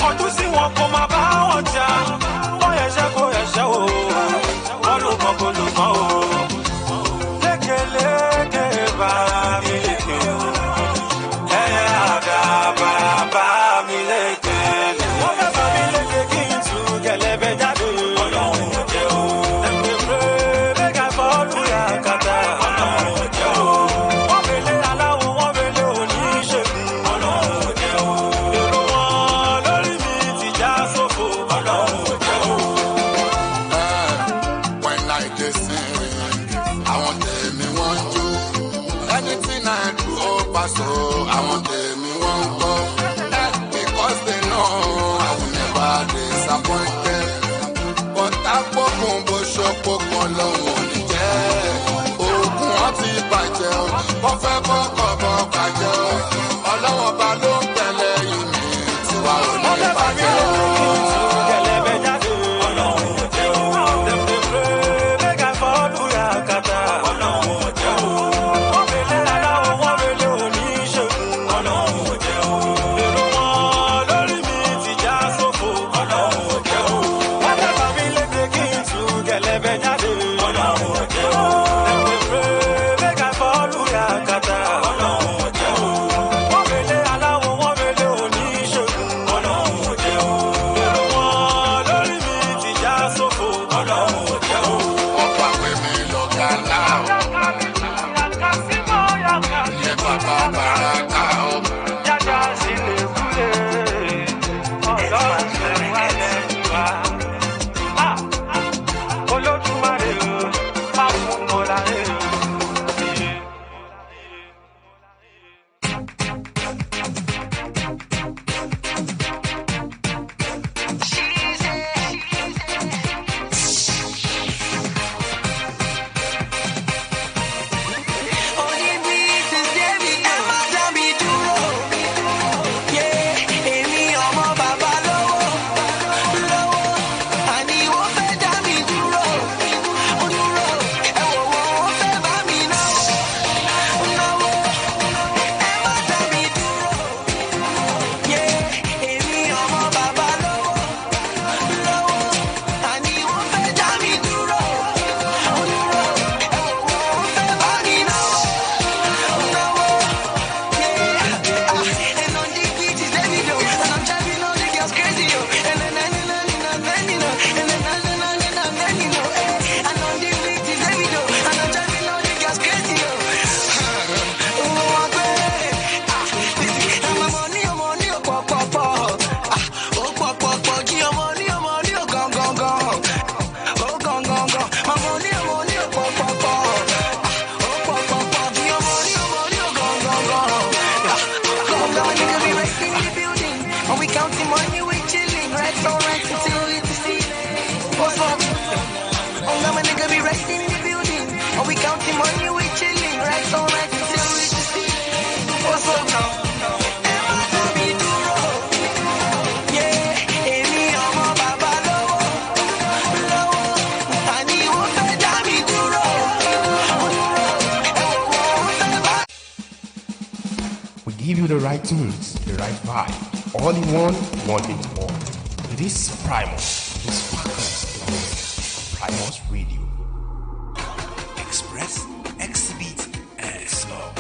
kọjú sí wọn kó má bá wọn jà wọ́n yẹ̀ṣẹ́ kó yẹ̀ṣẹ́ o wọ́n ló kàn kó ló kàn o lékeleke bá mi léke o ẹ̀yẹ àdàbà bá mi léke wọ́n fẹ́ bá mi léke kí n tú gẹ̀lẹ́bẹ̀ jáde ọlọ́run ò jẹ́ o ẹ̀mí pé mẹ́gà bọ́ọ̀lù yà kàtà ọlọ́run ò jẹ́ o wọ́n fẹ́lẹ́ aláwọ̀ wọ́n fẹ́lẹ́ oníṣègùn ọlọ́run ò jẹ́ o èrò wọn lórí mi ti já sófo ọlọ́run ò jẹ́ o. When I dey sing, àwọn tèmi wọ́n jó. Anything I do, oh, paso, àwọn tèmi wọ́n kọ́. Because they know I will never disappoint them. But àpòkùn bó ṣọpọ̀kọ̀ lọ́wọ́ ní jẹ́. Oògùn wọn ti bàjẹ́ o, wọ́n fẹ́ kọ́kọ́ bọ́ bàjẹ́ o. Ọlọ́wọ́n bá ló ń tẹ̀lé yìí mi, tiwa ò ní bàjẹ́ o. Give you the right tunes, the right vibe. All in one, want it all. It is Primus. It's Focus. Primus Radio. Express, exhibit, and slow.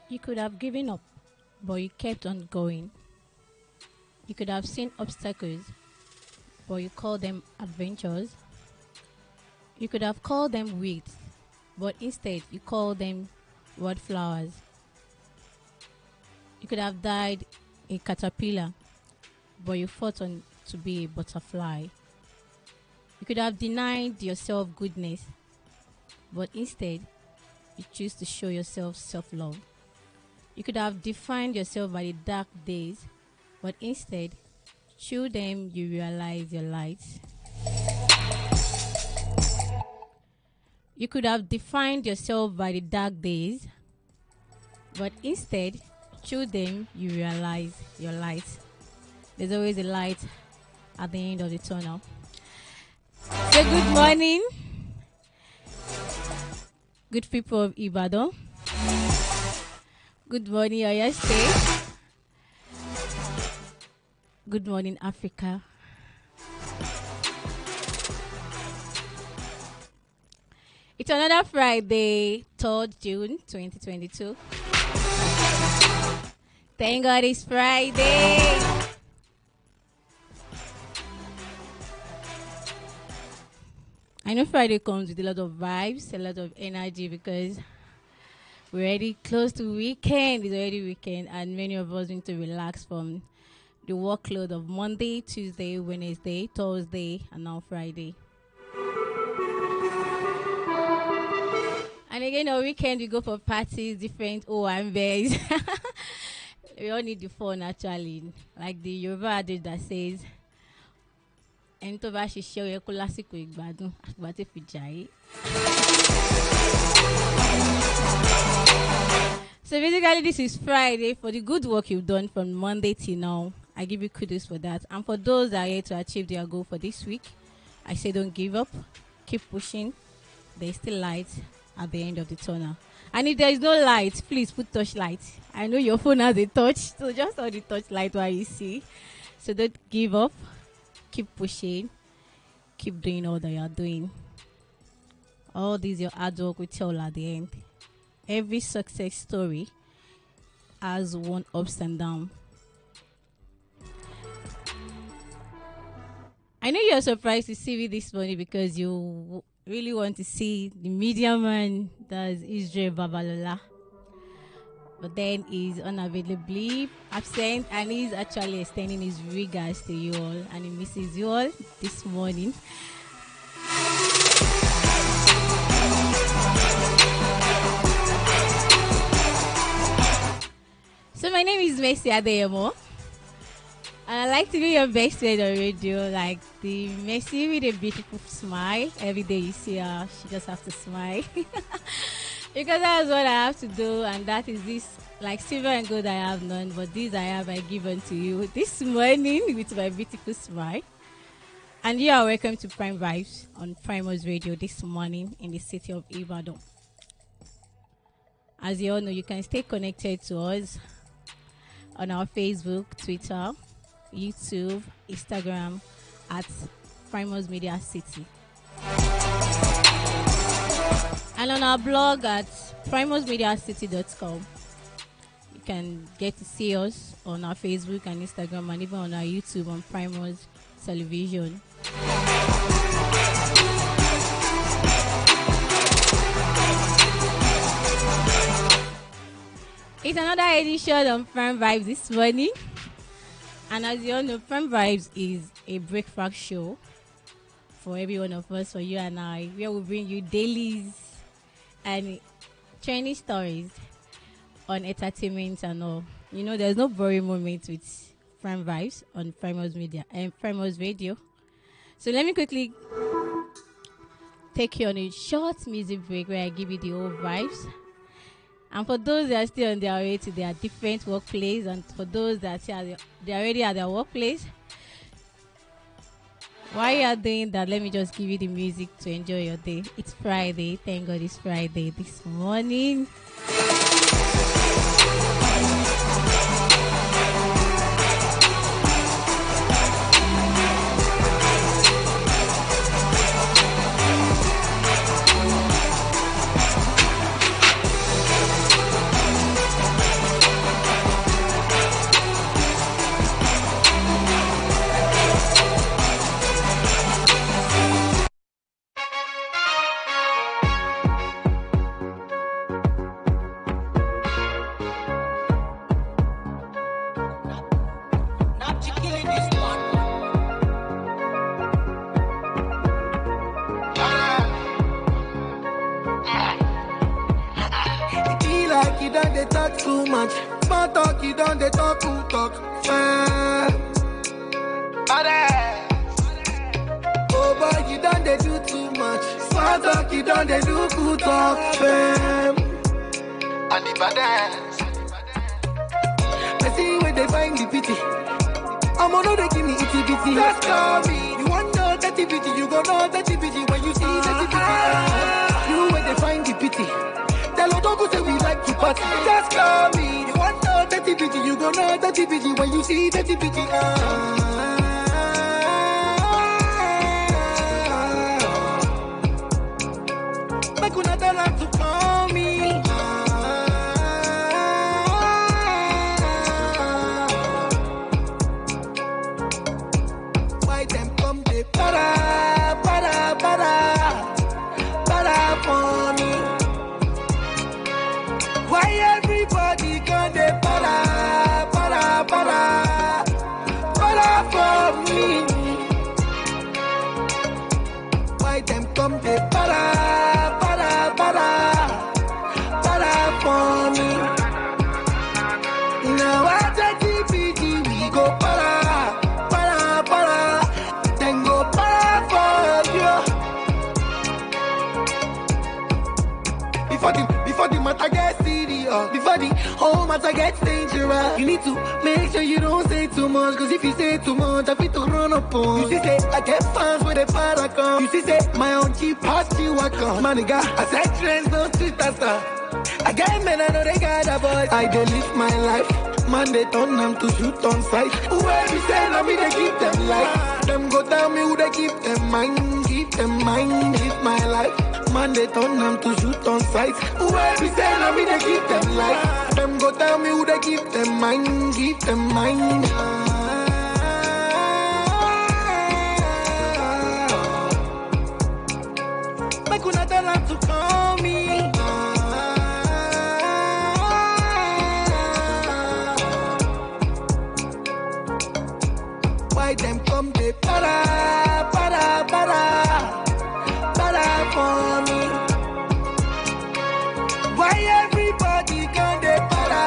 You could have given up, but you kept on going. You could have seen obstacles, but you called them adventures. You could have called them weeds, but instead you called them wildflowers. You could have died a caterpillar, but you fought on to be a butterfly. You could have denied yourself goodness, but instead you choose to show yourself self-love. You could have defined yourself by the dark days, but instead, through them you realize your light. You could have defined yourself by the dark days, but instead, through them you realize your light. There's always a light at the end of the tunnel. So good morning, good people of Ibadan. Good morning, Oyo State. Good morning, Africa. It's another Friday, 3rd June 2022. Thank God it's Friday. I know Friday comes with a lot of vibes, a lot of energy because we're already close to weekend. It's already weekend, and many of us need to relax from the workload of Monday, Tuesday, Wednesday, Thursday, and now Friday. And again, on weekend, we go for parties, different OMBs. We all need the fun, actually. Like the Yoruba adage that says, ẹni tó bá ṣiṣẹ́ ó yẹ kó lásìkò ìgbádùn àgbà tó fi jayé. So basically, this is Friday for the good work you've done from Monday till now. I give you kudos for that. And for those that are here to achieve their goal for this week, I say don't give up. Keep pushing. There's still light at the end of the tunnel. And if there is no light, please put torchlight. I know your phone has a torch, so just on the torchlight while you see. So don't give up. Keep pushing. Keep doing all that you are doing. All this your hard work will tell at the end. Every success story has one ups and downs. I know you're surprised to see me this morning because you really want to see the media man, that's Israel Babalola. But then he's unavailably absent and he's actually extending his regards to you all and he misses you all this morning. So my name is Messi Adeyemo. And I like to be your best friend on radio, like the Messi with a beautiful smile. Every day you see her, she just has to smile. Because that's what I have to do, and that is this, like silver and gold I have none, but these I give unto you this morning with my beautiful smile. And you are welcome to Prime Vibes on Primus Radio this morning in the city of Ibadan. As you all know, you can stay connected to us on our Facebook, Twitter, YouTube, Instagram at Primus Media City. And on our blog at primusmediacity.com. You can get to see us on our Facebook and Instagram and even on our YouTube on Primus Television. It's another edition of Prime Vibes this morning. And as you all know, Prime Vibes is a breakfast show for every one of us, for you and I, where we bring you dailies and training stories on entertainment and all. You know, there's no boring moment with Prime Vibes on Primus Media and Primus Radio. So let me quickly take you on a short music break where I give you the old vibes. And for those that are still on their way to their different workplace, and for those that are they're already at their workplace, while you are doing that, let me just give you the music to enjoy your day. It's Friday. Thank God it's Friday this morning. done they talk too much. Small talk, you done they talk who talk. Oh boy, you done they do too much. Small talk, you done they do who talk. And the badass. I see where they find the pity. I'm on they give me itty bitty. Just call me. You want know that bitty, you go know that bitty when you see that bitty. You where they find the pity. Tell us don't go say we like to party. Just call me. You want know that bitty, you go know that bitty when you see that bitty. Make una tell her to call me. Why them come they para for me? Why everybody come they para for me? Why them come they para for me? Now I take TPG, we go para, then go para for you. Before the matter gets serious, before the whole matter gets dangerous, you need to make sure you don't say too much, cause if you say too much, I fit to run up on. You see say, I get fans with a para come. You see say, my own cheap past you I come. My nigga, I said trends, no Twitter star. I get men, I know they got a voice. I dey live my life. Man, they turn them to shoot on sight. Whoever be saying, I mean, they keep them life. Them go tell me who they keep them mind. Live my life. Man, they turn them to shoot on sight. Whoever be saying, I mean, they keep them life. Them go tell me who they keep them mind. Make una tell her to call me. Why them come they para for me? Why everybody come they para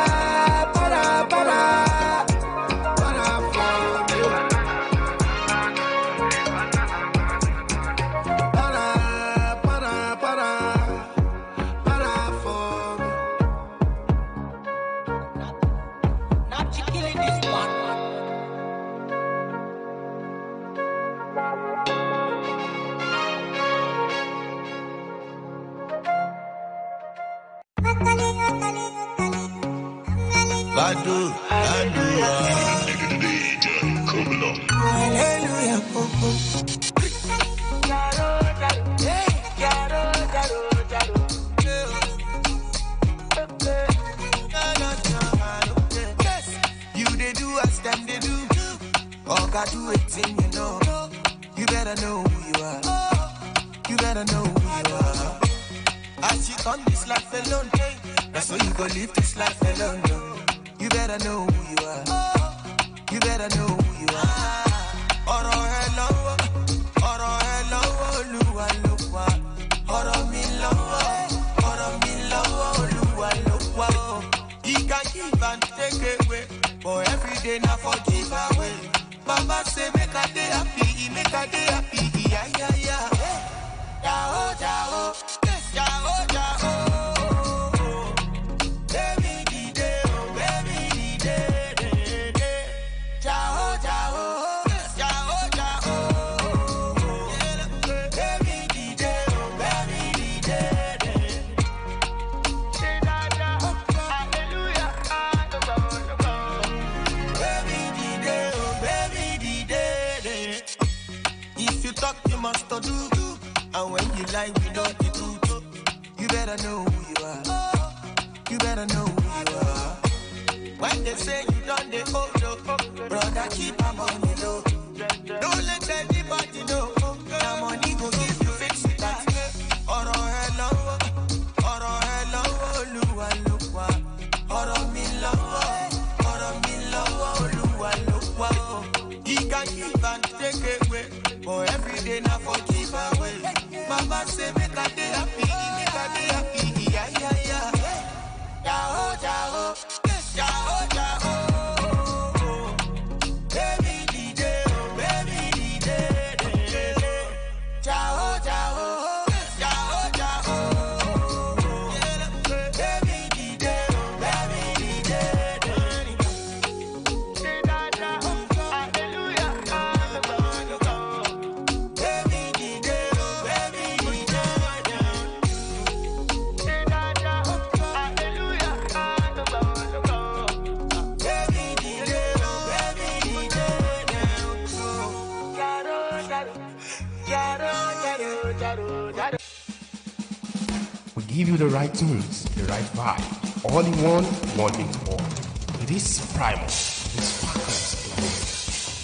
for me? Para for me. Not you killing this one. Badu, Hallelujah, you they do as them they do. All got do it thing, you know. You better know who you are. You better know who you are. As you come this life alone, that's why you go live this life alone. No. You better know who you are. You better know who you are. Ọ̀rọ̀ ẹ lọ́wọ́, Olúwa ló wà. Ọ̀rọ̀ mi lọ́wọ́, Olúwa ló wà. He can give and take away, but every day na for give away. Baba say make a day happy, make a day happy, yeah. Jao. Must do, and when you lie, we know the truth. You better know who you are. You better know who you are. When they say you done the old, brother, keep my money low. Don't let anybody know. Now money go give you fix it that. Ọ̀rọ̀ ẹ lọ́wọ́, Olúwa ló wà. Ọ̀rọ̀ mi lọ́wọ́, Olúwa ló wà. He can give and take away, but every day na for give away. Mama say make a day happy, yeah. We give you the right tunes, the right vibe, all in one in all. It is Primus, the sparkles in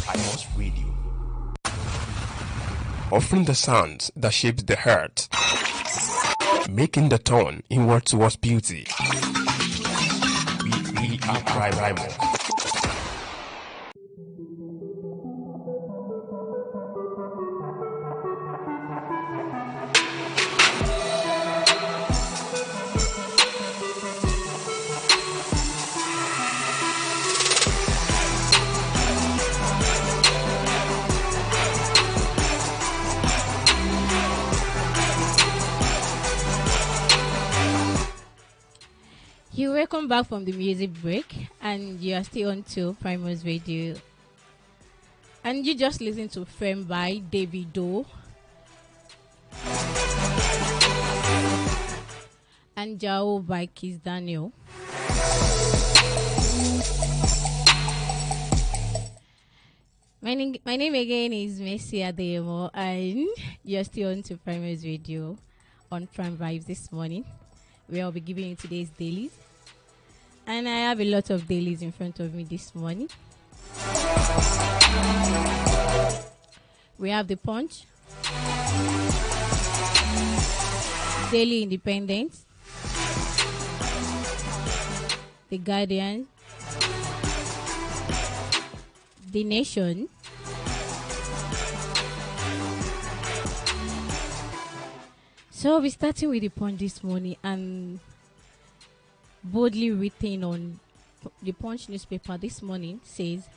Primus Radio. Offering the sounds that shapes the heart, making the turn inward towards beauty. We are Primus. You welcome back from the music break, and you are still on to Primus Radio. And you just listen to Frame by Davido and Jao by Kiss Daniel. My name again is Messi Adeyemo, and you're still on to Primus Radio on Prime Vibes this morning, where I'll be giving you today's dailies. And I have a lot of dailies in front of me this morning. We have The Punch, Daily Independent, The Guardian, The Nation, so we're starting with The Punch this morning, and boldly written on the Punch newspaper this morning says,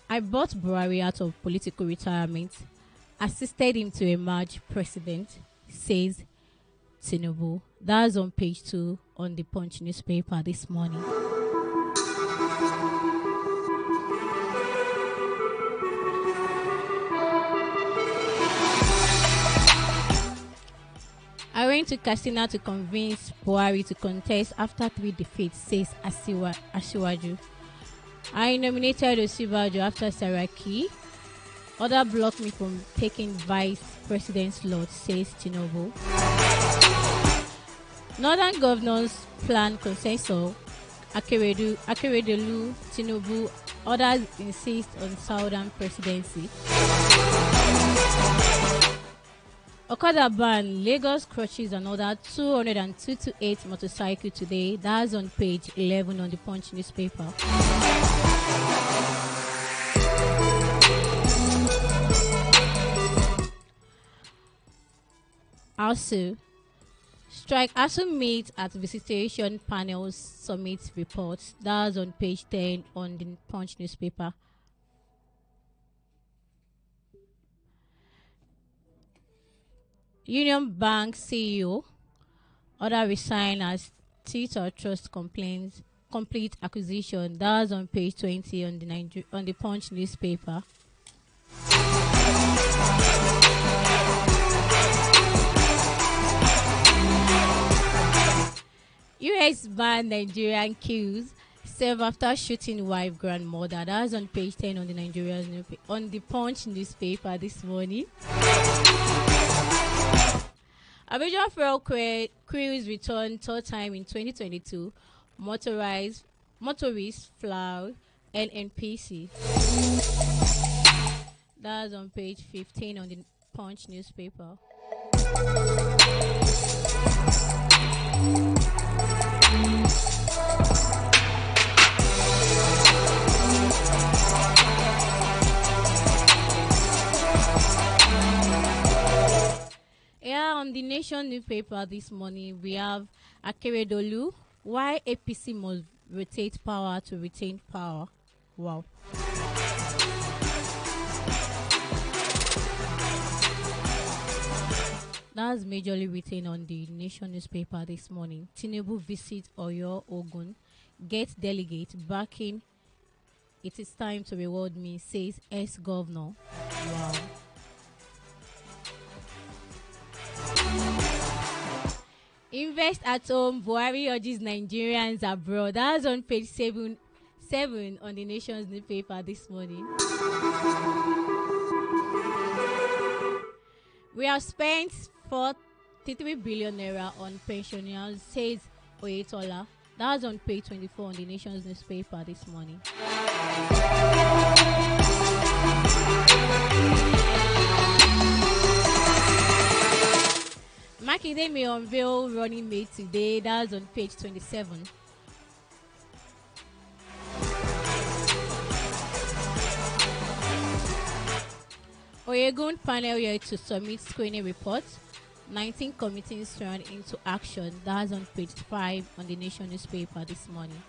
I bought Buhari out of political retirement, assisted him to emerge president, says Tinubu. That's on page 2 on the Punch newspaper this morning. I went to Katsina to convince Buhari to contest after 3 defeats, says Asiwaju. I nominated Osibajo after Saraki. Other blocked me from taking vice president slot, says Tinubu. Northern governors plan consensus. Akeredolu, Tinubu. Others insist on southern presidency. Okada ban, Lagos crushes another 228 motorcycle today. That's on page 11 on the Punch newspaper. Also, strike also meet at visitation panels summit reports. That's on page 10 on the Punch newspaper. Union Bank CEO, other resign as Twitter Trust complains complete acquisition. That's on page 20 on the Punch newspaper. US ban Nigerian queues serve after shooting wife grandmother. That's on page 10 on the on the Punch newspaper this morning. Abidjan fuel cruise returned third time in 2022. Motorists fly NNPC. That's on page 15 on the Punch newspaper. Yeah, on the Nation newspaper this morning, we have Akeredolu. Why APC must rotate power to retain power? Wow. That's majorly written on the Nation newspaper this morning. Tinubu visit Oyo, Ogun, get delegate backing. It is time to reward me, says ex-governor. Wow. Invest at home. Buhari urges Nigerians abroad. That's on page 7 on the Nation's newspaper this morning. We have spent 43 billion naira on pensioners, says Oyetola. That was on page 24 on the Nation's newspaper this morning. Makinde may unveil running mate today. That's on page 27. Oyegun panel here to submit screening reports. 19 committees sworn into action. That's on page 5 on the Nation newspaper this morning.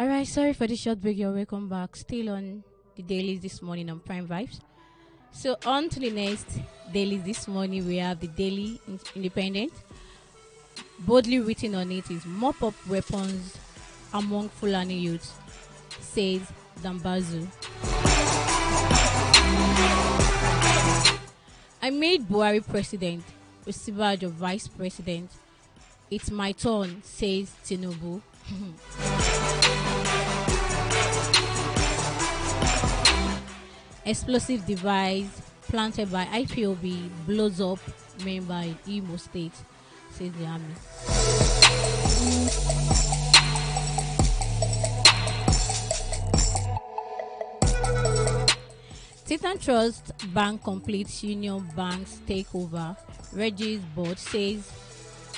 Alright, sorry for the short break. You're welcome back. Still on the dailies this morning on Prime Vibes. So on to the next dailies this morning. We have the Daily Independent. Boldly written on it is mop up weapons among Fulani youths, says Dambazu. I made Buhari president, Osibajo vice president. It's my turn, says Tinubu. Explosive device planted by IPOB blows up member in Imo State, says the army. Titan Trust Bank completes Union Bank's takeover. Reggie's board says.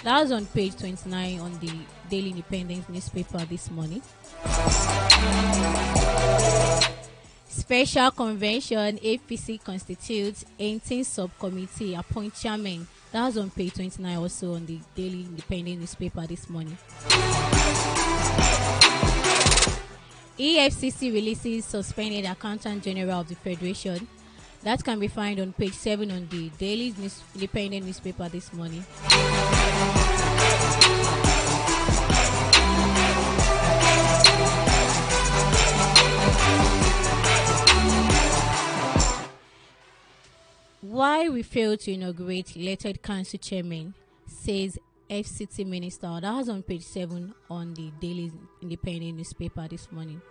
That was on page 29 on the Daily Independent newspaper this morning. Special convention APC constitutes 18 subcommittee, appoint chairman That was on page 29 also on the Daily Independent newspaper this morning. EFCC releases suspended Accountant General of the Federation. That can be found on page 7 on the Daily Independent newspaper this morning. Why we failed to inaugurate elected council chairman, says FCT minister. That was on page 7 on the Daily Independent newspaper this morning.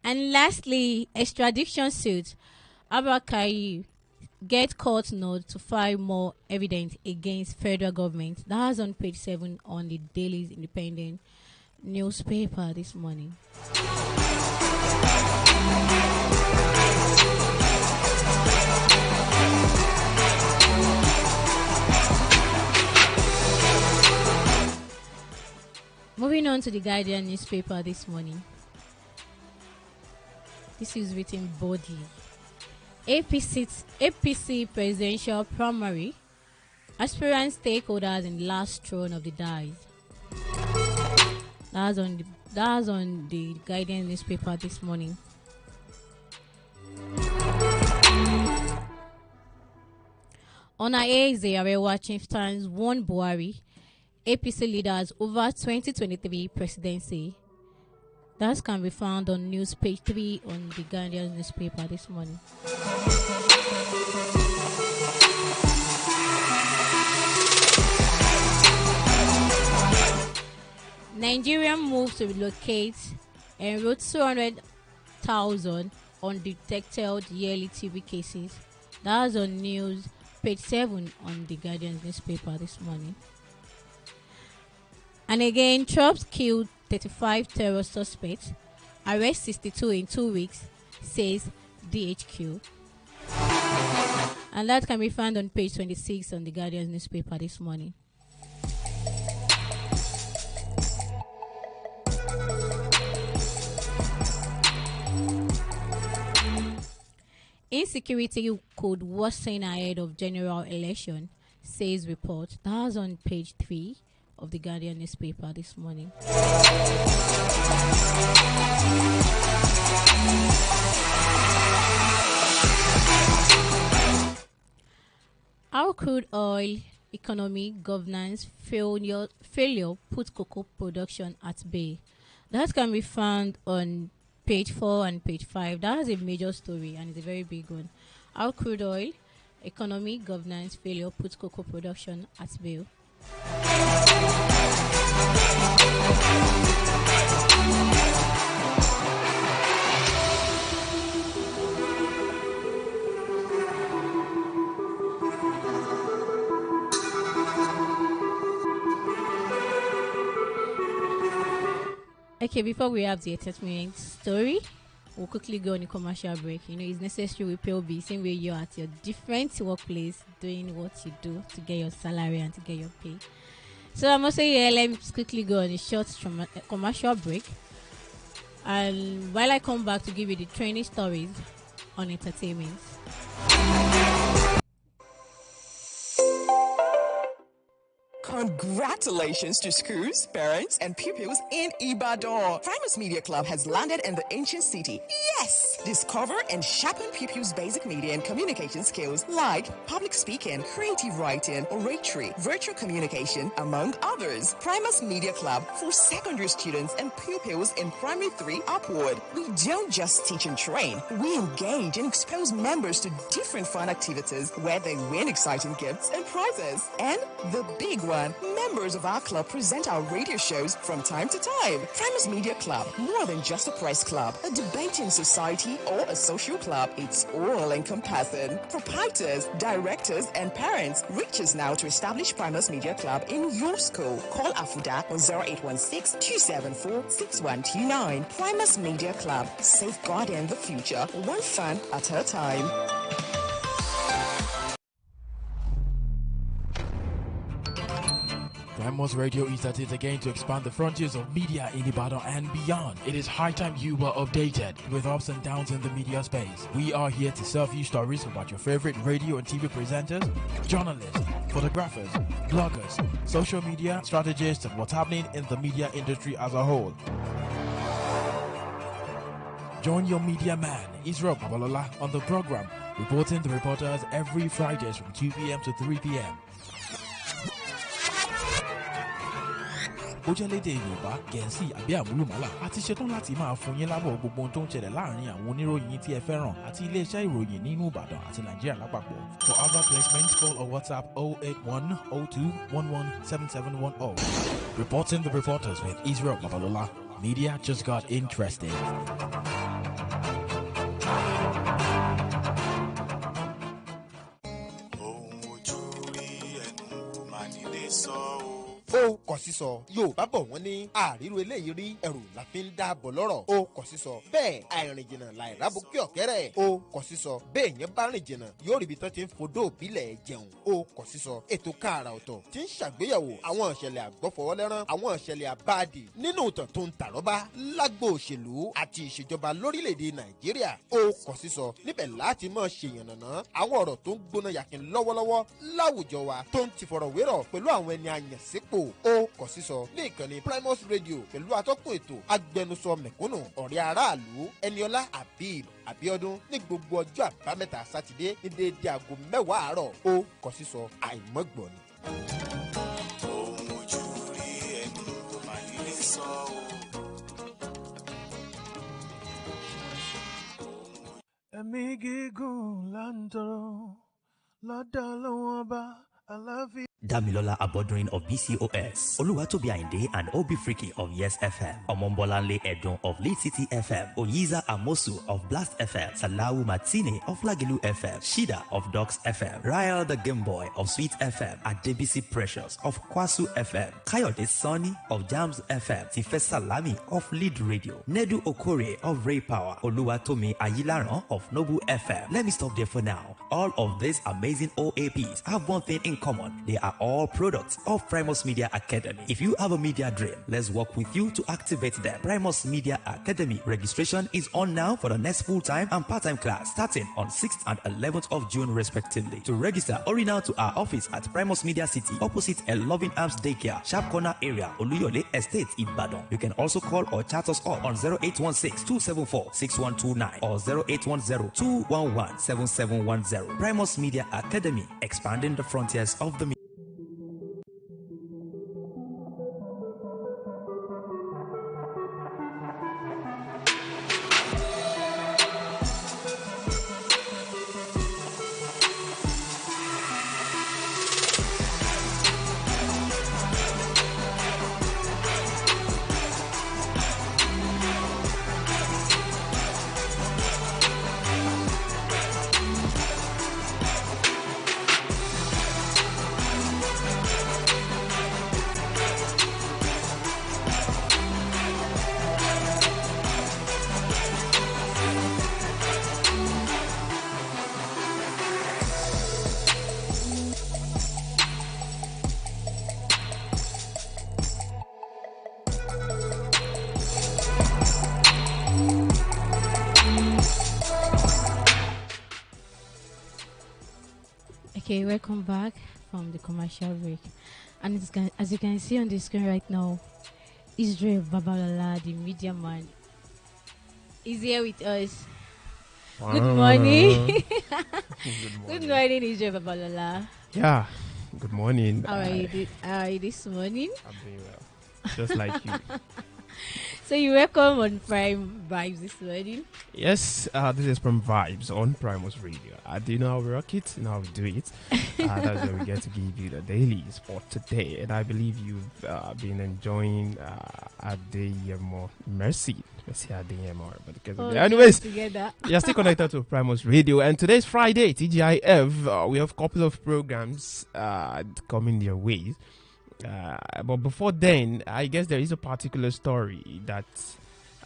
And lastly, extradition suit. Abakari get court note to file more evidence against federal government. That was on page 7 on the Daily Independent newspaper this morning. Moving on to the Guardian newspaper this morning. This is written boldly. APC presidential primary. Aspirant stakeholders in last throne of the dice. That's on the Guardian newspaper this morning. On our A's, they are watching stands one Buhari, APC leaders over 2023 presidency. That can be found on news page 3 on the Guardian newspaper this morning. Nigerian moves to relocate and wrote 200,000 undetected yearly TB cases. That was on news page 7 on the Guardian newspaper this morning. And again, troops killed 35 terror suspects, arrest 62 in 2 weeks, says DHQ. And that can be found on page 26 on the Guardian newspaper this morning. Insecurity could worsen ahead of general election, says report. That was on page 3 of the Guardian newspaper this morning. Our crude oil economy governance failure put cocoa production at bay. That can be found on page 4 and page 5. That is a major story and it's a very big one. Our crude oil economy governance failure puts cocoa production at bay. Okay, before we have the entertainment story, we'll quickly go on a commercial break. It's necessary we pay the same way you're at your different workplace doing what you do to get your salary and to get your pay. So I'm also here. Let me quickly go on a short commercial break. And while I come back to give you the training stories on entertainment. Congratulations to schools, parents, and pupils in Ibadan. Primus Media Club has landed in the ancient city. Yes! Discover and sharpen pupils' basic media and communication skills like public speaking, creative writing, oratory, virtual communication, among others. Primus Media Club for secondary students and pupils in primary 3 upward. We don't just teach and train. We engage and expose members to different fun activities where they win exciting gifts and prizes. And the big one, members of our club present our radio shows from time to time. Primus Media Club, more than just a press club, a debating society, or a social club. It's all encompassing. Proprietors, directors, and parents, reach us now to establish Primus Media Club in your school. Call Afuda on 0816-274-6129. Primus Media Club, safeguarding the future, one fan at a time. Primus Radio is at it again to expand the frontiers of media in Ibadan and beyond. It is high time you were updated with ups and downs in the media space. We are here to serve you stories about your favorite radio and TV presenters, journalists, photographers, bloggers, social media strategists, and what's happening in the media industry as a whole. Join your media man, Israel Babalola, on the program, reporting the reporters every Fridays from 2 p.m. to 3 p.m. Ó jẹ́ lédè Yorùbá, Gẹ̀ẹ́sì àbí àmúlùmálà. A ti ṣetán láti máa fún yín lábọ̀ gbogbo ohun tó ń ṣẹlẹ̀ láàrin àwọn oníròyìn tí ẹ fẹ́ràn àti iléeṣẹ́ ìròyìn nínú Ìbàdàn àti Nàìjíríà lápapọ̀. For other placements, call or WhatsApp 081 02 11 7710. Reporting the reporters with Israel Babalola. Media just got interesting. Ó kọ̀ sísọ Yorùbá bọ̀ wọ́n ní àríro eléyìí rí ẹrù la fi ń dáàbò lọ́rọ̀. Ó kọ̀ sísọ bẹ́ẹ̀ àìrìn jìnnà láìrábò kí ọ̀kẹ́rẹ́. Ó kọ̀ sísọ bẹ́ẹ̀ yẹn bá rìn jìnnà yóò ríbi tán ti ń fodó òbílẹ̀ jẹun. Ó kọ̀ sísọ ètò káàrà ọ̀tọ̀ tí ń ṣàgbéyẹ̀wò àwọn ìṣẹ̀lẹ̀ àgbọ́fọwọ́lẹ́rán àwọn ìṣẹ̀lẹ̀ àbáàdì nínú ìtàn tó ń tàrọ́bá lágbo òṣèlú àti ìṣèjọba lórílẹ̀‐èdè Nàìjíríà. Ó kọ̀ sísọ níbẹ̀ láti máa ṣèyànnàná àwọn ọ̀rọ̀ tó ń gbóná yàkín lọ́wọ́lọ́wọ́ láwùjọ wa tó ń ti fọ̀rọ̀wérọ̀ pẹ̀lú àwọn ẹni àyànsípò. Ó kọ̀ sísọ ní ìkànnì Primus Radio pẹ̀lú atọ́kùn ètò agbẹnusọ mẹ̀kúnnù ọ̀rẹ́ aráàlú Ẹniọlá Habib Abíọ́dún ní gbogbo ọjọ́ àbámẹ́ta sátidé ní déédéé aago 10 àárọ̀. Ó kọ̀ sísọ àìmọ́gbọ̀n. ohun ojú rí ẹnu kò má nílé sọ o. Ẹ̀mí gígùn là ń tọrọ lọ́dọ̀ Ọlọ́run Ọba àlàáfíà. Damilola Abodurin of BCOS, Oluwatobi Ainde and Obi Friki of Yes FM, Omombolanle Edun of Lead City FM, Oyiza Amosu of Blast FM, Salawu Matine of Lagilu FM, Shida of Docs FM, Ryle the Game Boy of Sweet FM, Adebisi Precious of Kwasu FM, Kayode Sonny of Jams FM, Tife Salami of Lead Radio, Nedu Okore of Ray Power, Oluwatomi Ayilaran of Nobu FM. Let me stop there for now. All of these amazing OAPs have one thing in common. They are all products of Primus Media Academy. If you have a media dream, let's work with you to activate them. Primus Media Academy registration is on now for the next full-time and part-time class starting on 6th and 11th of June respectively. To register, hurry now to our office at Primus Media City opposite a Loving Arms Daycare, Sharp Corner area, Oluyole Estate, Ibadan. You can also call or chat us up on 0816-274-6129 or 0810-211-7710. Primus Media Academy, expanding the frontiers of the media. Okay, welcome back from the commercial break. And as you can see on the screen right now, Israel Babalola, the media man, is here with us. Wow. Good morning. Good morning. Good morning, Israel Babalola. Yeah, good morning. How are you this morning? I'm doing well, just like you. So you welcome on Prime Vibes this morning? Yes, this is Prime Vibes on Primus Radio. Do you know how we rock it? You know how we do it. That's where we get to give you the daily sport today. And I believe you've been enjoying Adeyemo Mercy Adeyemo. Anyways, you're still connected to Primus Radio. And today's Friday, TGIF. We have a couple of programs coming your way. But before then, I guess there is a particular story that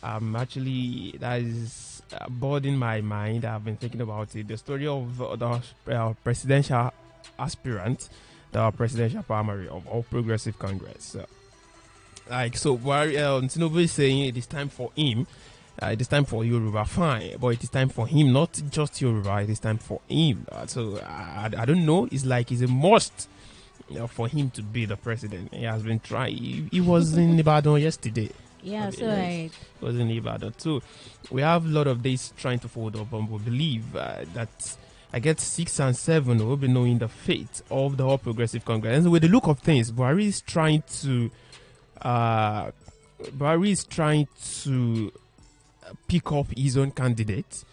that is bothering my mind. I've been thinking about it. The story of the presidential aspirant the presidential primary of All Progressive Congress. Tinubu is saying it is time for him. It is time for Yoruba, fine, but it is time for him, not just Yoruba. It is time for him. I don't know. It's like it's a must for him to be the president. He has been trying. He was in Ibadan yesterday. Yeah, so right. He was in Ibadan too. We have a lot of days trying to fold up, and we believe that I get 6 and 7 will be knowing the fate of the All Progressive Congress. And with the look of things, Buhari is trying to pick up his own candidate.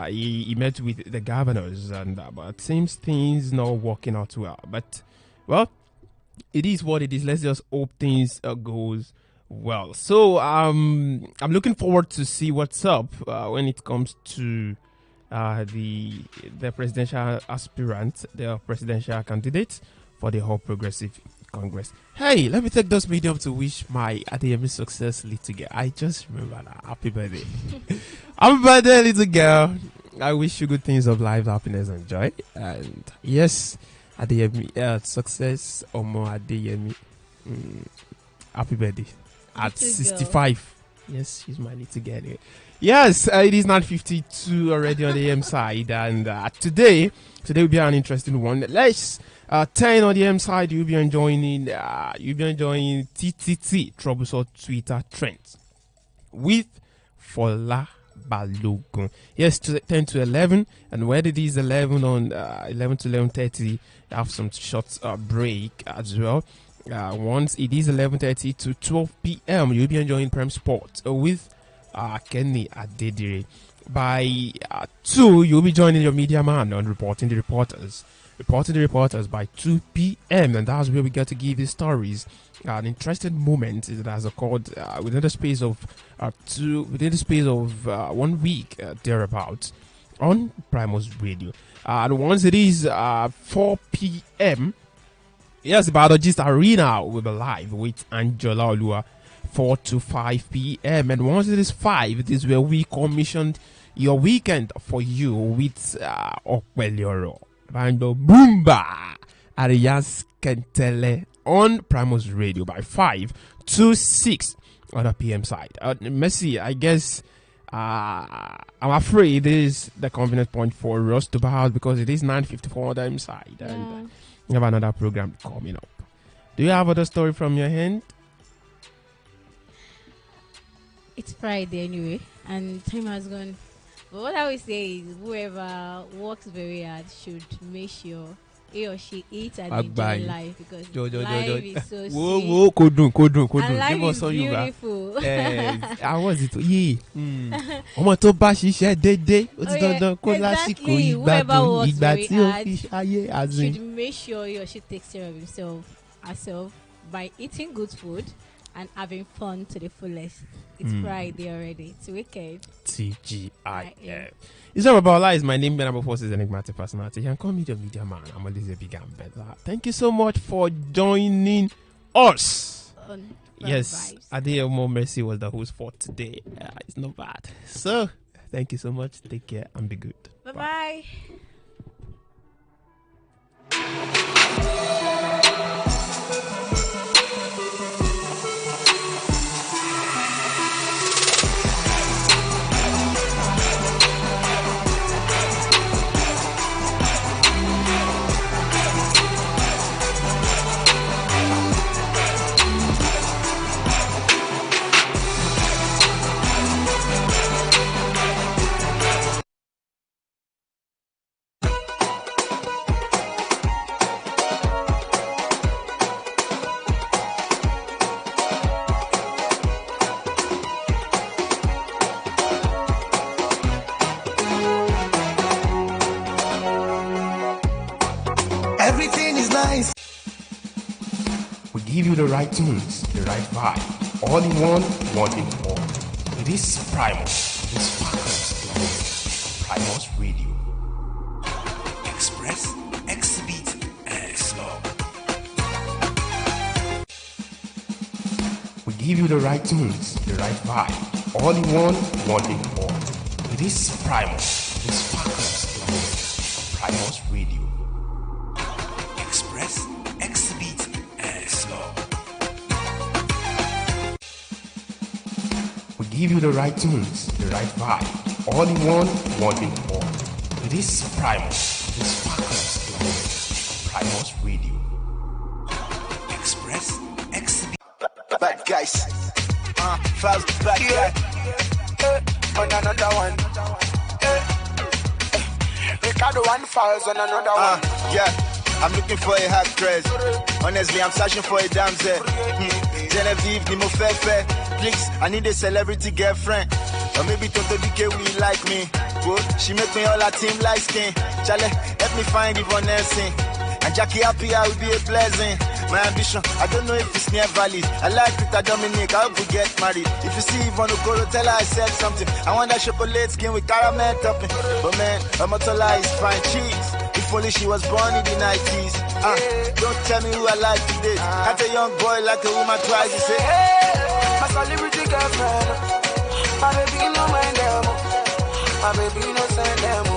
He met with the governors, but it seems things not working out well. But it is what it is. Let's just hope things goes well. So I'm looking forward to see what's up when it comes to the presidential aspirant, the presidential candidate for the All Progressive Congress. Hey, let me take this medium to wish my Adeyemi success, little girl. I just remember that. Happy birthday. Happy birthday, little girl. I wish you good things of life, happiness, and joy. And yes, Adeyemi, success, Omo Adeyemi. Happy birthday. At 65. Yes, she's my little girl. Yes, it is 9:52 already on the M side. And today will be an interesting one. Let's 10 on the M side, you'll be enjoying TTT Troublesome Twitter Trends with Fola Balogun. Yes, 10 to 11, and where it is 11 on 11 to 11:30, have some short break as well. Once it is 11:30 to 12 p.m., you'll be enjoying Prime Sports with Kenny Adedire. By 2, you'll be joining your media man on reporting the reporters by 2 p.m. and that's where we get to give you stories. An interesting moment that has occurred within the space of 1 week thereabouts on Primus Radio. And once it is 4 p.m., yes, the Biologist Arena will be live with Angela Olua 4 to 5 p.m. And once it is 5, it is where we commissioned your weekend for you with Okwelioro. Bando Boomba Arias Kentele on Primus Radio by 5 to 6 on the PM side. Messi, I guess I'm afraid it is the convenient point for us to bow out because it is 9:54 on the M side and we have another program coming up. Do you have other story from your hand? It's Friday anyway, and time has gone. But what I would say is whoever works very hard should make sure he or she eats and enjoy life because life is so sweet. Whoa, kodun. And life is beautiful. How was it? Yeah. Ọmọ tó bá ṣiṣẹ́ dédé, ó ti dandan kó lásìkò ìgbádùn ìgbà tí ó fi ṣayé azin. Should make sure he or she takes care of herself by eating good food and having fun to the fullest. It's Friday already. It's weekend. TGIF. It's not Babalola is my name. My number 4 is enigmatic personality. You can call me the media man. I'm always a big and better. Thank you so much for joining us. Yes, Adeyemo Mercy was the host for today. It's not bad. So, thank you so much. Take care and be good. Bye-bye. Everything is nice. We give you the right tunes, the right vibe. All in one in all. It is Primus. It sparkles the world. Primus Radio. Express, exhibit, and slow. We give you the right tunes, the right vibe. All in one in all. It is Primus. It sparkles the world. Primus Radio. Express, give you the right tunes, the right vibe, all in one big ball. It is Primus. It is Sparkles the moment. Primus Radio. Express Exhibit. Bad guys. Files bad guy. On another one. Ricardo one files on another one. Yeah, I'm looking for a hot dress. Honestly, I'm searching for a damsel. Genevieve, Nimo Fefe. Please, I need a celebrity girlfriend. Or maybe Toto DK will like me. Whoa, she make me all her team light skin. Chale, help me find Yvonne Nelson. And Jackie Happy, I will be a blessing. My ambition, I don't know if it's near valid. I like Peter Dominic, I hope we get married. If you see Yvonne Okoro, tell her I said something. I want that chocolate skin with caramel topping. But man, Omotola is fine cheese. If only she was born in the 90s. Don't tell me who I like today. Can't a young boy like a woman twice, you say. My celebrity girlfriend. My baby no mind them. My baby no send them.